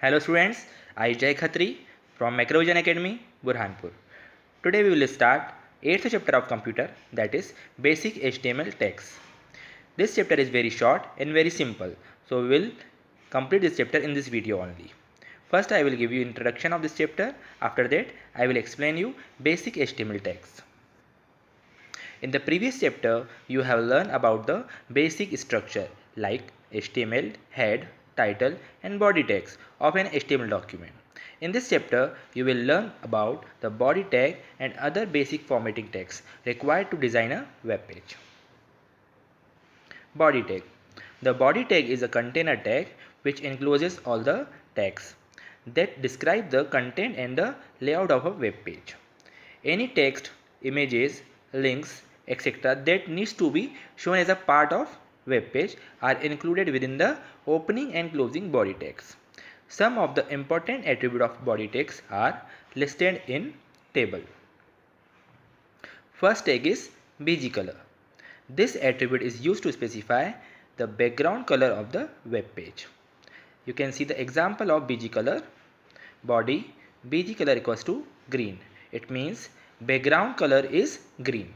Hello students, I Jai Khatri from Macrovision Academy, Burhanpur. Today we will start 8th chapter of computer, that is basic HTML text. This chapter is very short and very simple, so we will complete this chapter in this video only. First I will give you introduction of this chapter. After that I will explain you basic HTML text. In the previous chapter, you have learned about the basic structure like HTML, head, title and body text of an HTML document. In this chapter, you will learn about the body tag and other basic formatting tags required to design a web page. Body tag. The body tag is a container tag which encloses all the tags that describe the content and the layout of a web page. Any text, images, links, etc. that needs to be shown as a part of web page are included within the opening and closing body tags. Some of the important attributes of body tags are listed in table. First tag is BG color. This attribute is used to specify the background color of the web page. You can see the example of BG color. Body BG color equals to green. It means background color is green.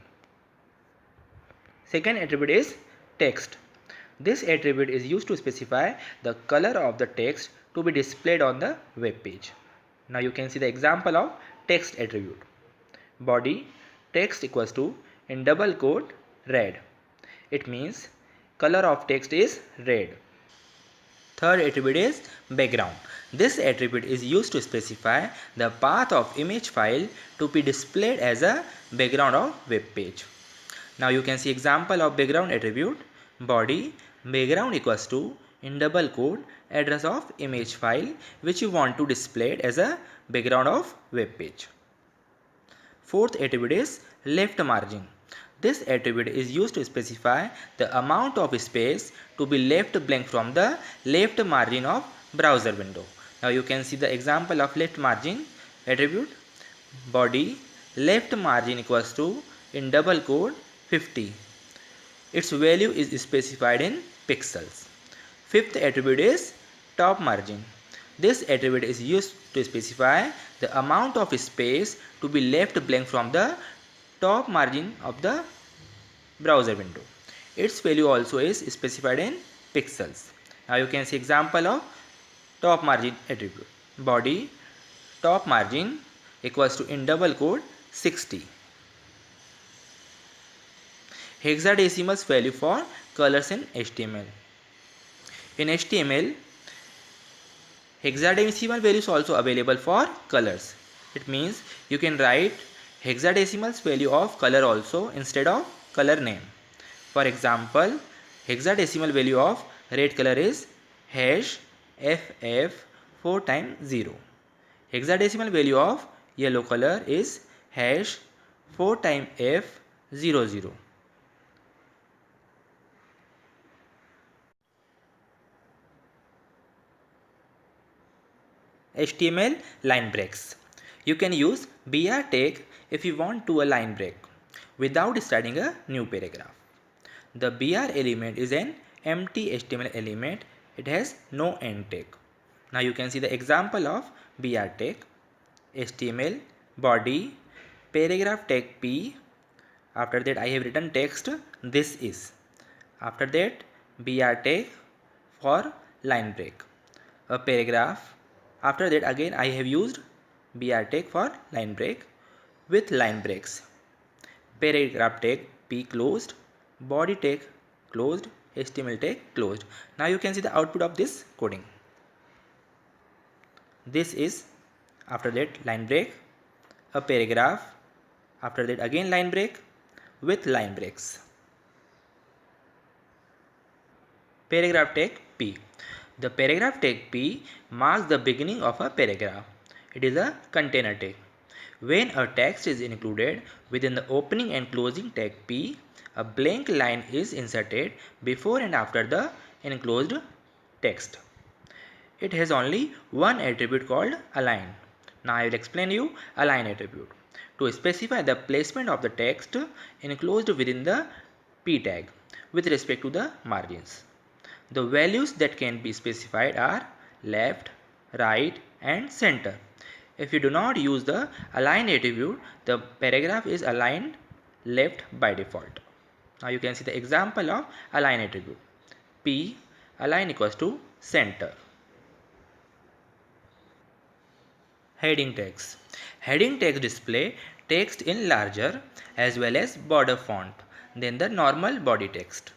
Second attribute is text. This attribute is used to specify the color of the text to be displayed on the web page. Now you can see the example of text attribute. Body text equals to in double quote red. It means color of text is red. Third attribute is background. This attribute is used to specify the path of image file to be displayed as a background of web page. Now you can see example of background attribute. Body background equals to in double quote address of image file which you want to display as a background of web page. Fourth attribute is left margin. This attribute is used to specify the amount of space to be left blank from the left margin of browser window. Now you can see the example of left margin attribute. Body left margin equals to in double quote 50. Its value is specified in pixels. Fifth attribute is top margin. This attribute is used to specify the amount of space to be left blank from the top margin of the browser window. Its value also is specified in pixels. Now you can see example of top margin attribute. Body top margin equals to in double quote 60. Hexadecimal value for colors in HTML. In HTML, hexadecimal value is also available for colors. It means you can write hexadecimal value of color also instead of color name. For example, hexadecimal value of red color is hash FF 4 times 0. Hexadecimal value of yellow color is hash 4 times F 00. HTML line breaks. You can use BR tag if you want to a line break without starting a new paragraph. The BR element is an empty HTML element. It has no end tag. Now you can see the example of BR tag. HTML body paragraph tag P. After that I have written text this is. After that BR tag for line break. A paragraph. After that again I have used BR tag for line break with line breaks. Paragraph tag P closed, body tag closed, HTML tag closed. Now you can see the output of this coding. This is after that line break, a paragraph, after that again line break with line breaks. Paragraph tag P. The paragraph tag P marks the beginning of a paragraph. It is a container tag. When a text is included within the opening and closing tag P, a blank line is inserted before and after the enclosed text. It has only one attribute called align. Now I will explain you align attribute. To specify the placement of the text enclosed within the P tag with respect to the margins. The values that can be specified are left, right, and center. If you do not use the align attribute, the paragraph is aligned left by default. Now you can see the example of align attribute. P align equals to center. Heading text. Heading text display text in larger as well as border font than the normal body text.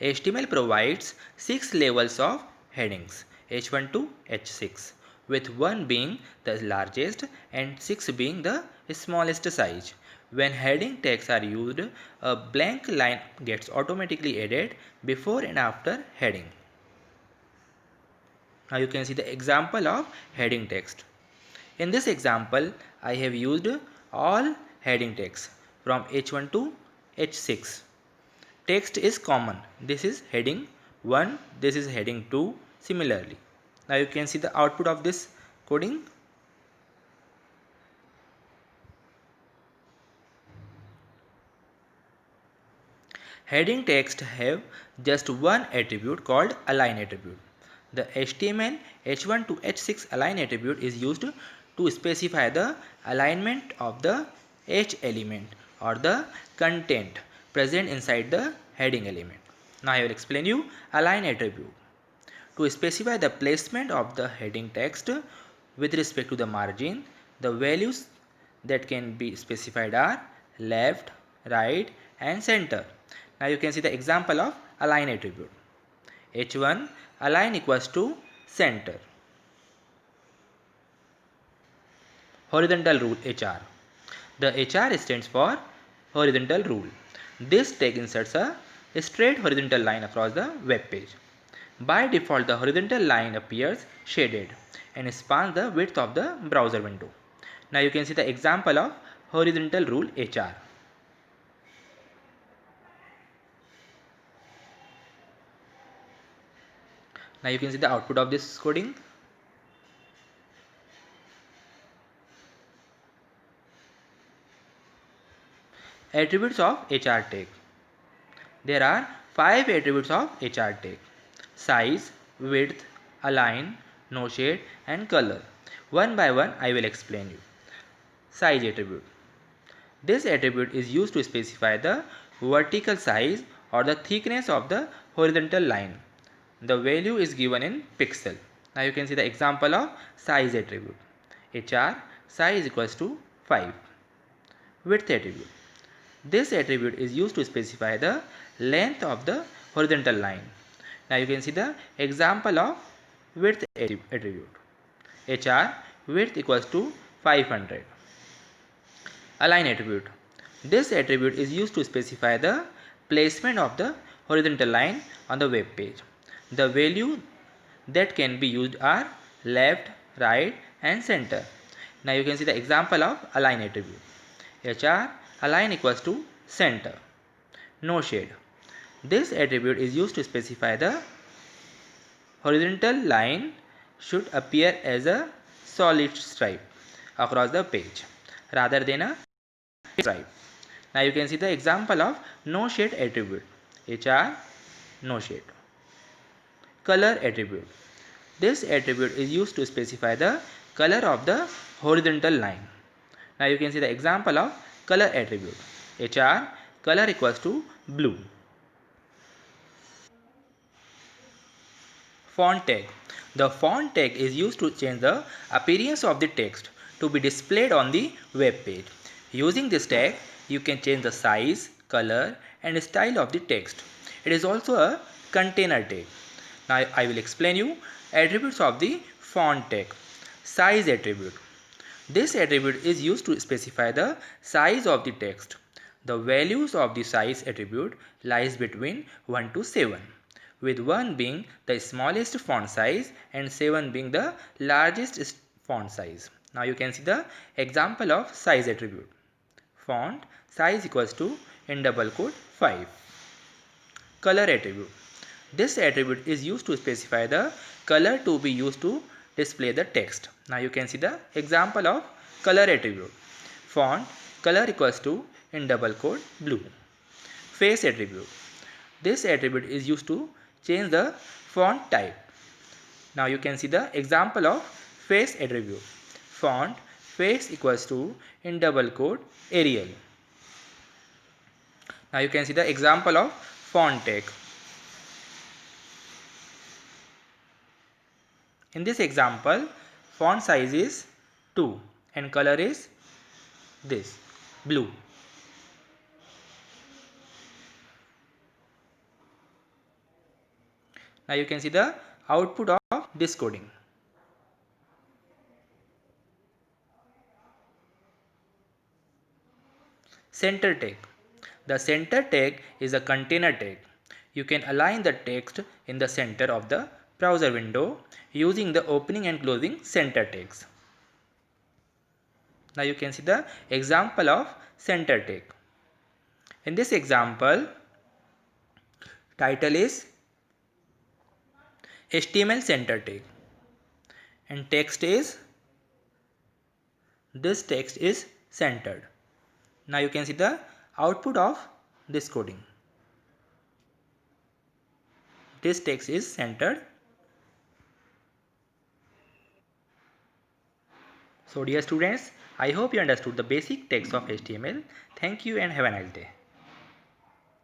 HTML provides 6 levels of headings H1 to H6, with 1 being the largest and 6 being the smallest size. When heading tags are used, a blank line gets automatically added before and after heading. Now you can see the example of heading text. In this example, I have used all heading text from H1 to H6. Text is common. This is heading 1, this is heading 2, similarly. Now you can see the output of this coding. Heading text have just one attribute called align attribute. The HTML H1 to H6 align attribute is used to specify the alignment of the H element or the content present inside the heading element. Now I will explain you align attribute. To specify the placement of the heading text with respect to the margin, the values that can be specified are left, right, and center. Now you can see the example of align attribute. H1 align equals to center. Horizontal rule HR. The HR stands for horizontal rule. This tag inserts a straight horizontal line across the web page. By default, the horizontal line appears shaded and spans the width of the browser window. Now you can see the example of horizontal rule HR. Now you can see the output of this coding. Attributes of HR tag. There are 5 attributes of HR tag: size, width, align, no shade, and color. One by one I will explain you. Size attribute. This attribute is used to specify the vertical size or the thickness of the horizontal line. The value is given in pixel. Now you can see the example of size attribute. HR size equals to 5. Width attribute. This attribute is used to specify the length of the horizontal line. Now you can see the example of width attribute. HR width equals to 500. Align attribute. This attribute is used to specify the placement of the horizontal line on the web page. The value that can be used are left, right, and center. Now you can see the example of align attribute. HR align equals to center. No shade. This attribute is used to specify the horizontal line should appear as a solid stripe across the page rather than a stripe. Now you can see the example of no shade attribute. HR no shade. Color attribute. This attribute is used to specify the color of the horizontal line. Now you can see the example of color attribute. HR color equals to blue. Font tag. The font tag is used to change the appearance of the text to be displayed on the web page. Using this tag, you can change the size, color, and style of the text. It is also a container tag. Now I will explain you attributes of the font tag. Size attribute. This attribute is used to specify the size of the text. The values of the size attribute lies between 1 to 7, with 1 being the smallest font size and 7 being the largest font size. Now you can see the example of size attribute. Font size equals to in double quote 5. Color attribute. This attribute is used to specify the color to be used to display the text. Now you can see the example of color attribute. Font color equals to in double quote blue. Face attribute. This attribute is used to change the font type. Now you can see the example of face attribute. Font face equals to in double quote Arial. Now you can see the example of font tag. In this example, font size is 2 and color is this blue. Now you can see the output of this coding. Center tag. The center tag is a container tag. You can align the text in the center of the browser window using the opening and closing center tags. Now you can see the example of center tag. In this example, title is HTML center tag and text is this text is centered. Now you can see the output of this coding. This text is centered. So dear students, I hope you understood the basic text of HTML. Thank you and have a nice day.